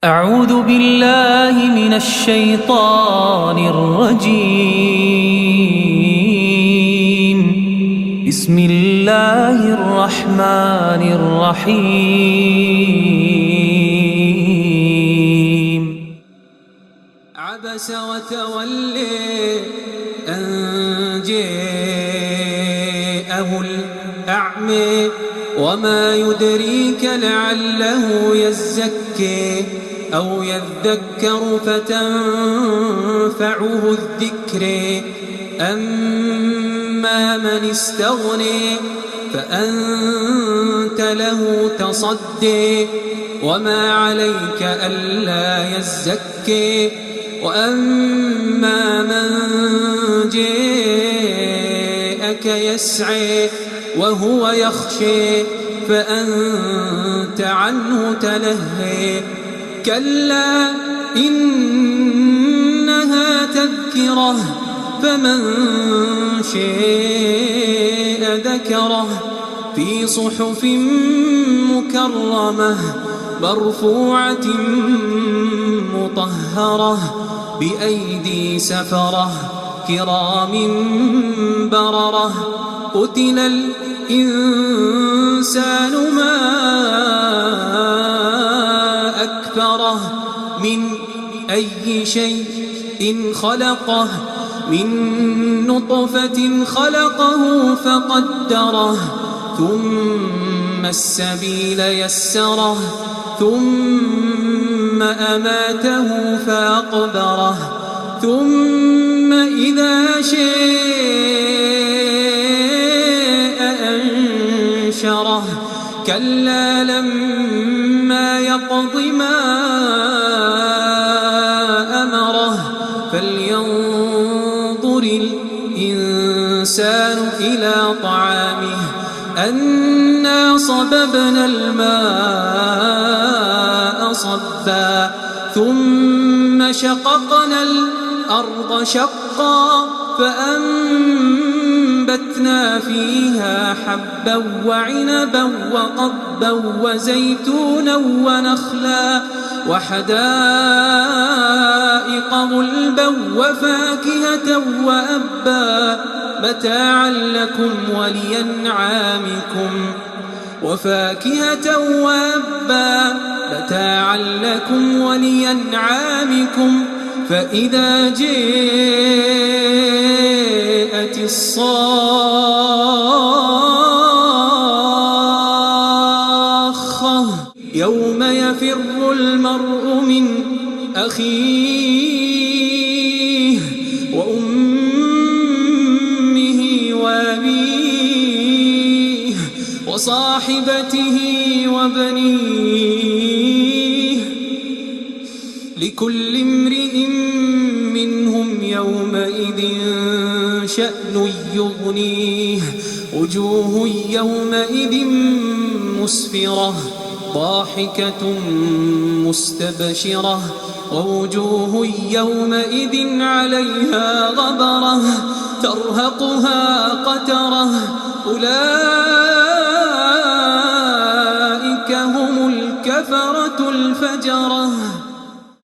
أعوذ بالله من الشيطان الرجيم. بسم الله الرحمن الرحيم. عبس وتولي أن جاءه الأعمى وما يدريك لعله يزكي أو يذكر فتنفعه الذكر. أما من استغني فأنت له تصدي وما عليك ألا يزكي. وأما من جاءك يسعي وهو يخشي فأنت عنه تلهي. كلا إنها تذكرة فمن شاء ذكره في صحف مكرمة مرفوعة مطهرة بأيدي سفرة كرام بررة. قتل الإنسان ما أكفره من أي شيء خلقه من نطفة خلقه فقدره ثم السبيل يسره ثم أماته فأقبره ثم إذا شاء أنشره. كلا لما يقض ما أمره فلينظر الإنسان إلى طعامه أنا صببنا الماء صبا ثم شققنا الأرض شقا فأنبتنا فيها حبا وعنبا وقضبا وزيتونا ونخلا وحدائق غلبا وفاكهة وأبا متاعا لكم ولأنعامكم وفاكهة وأبا متاعا لكم ولأنعامكم. فإذا جاءت الصاخة يوم يفر المرء من أخيه وأمه وأبيه وصاحبته وبنيه لكل امرئ منهم يومئذ شأن يغنيه. وجوه يومئذ مسفرة ضاحكة مستبشرة ووجوه يومئذ عليها غبرة ترهقها قترة. أولئك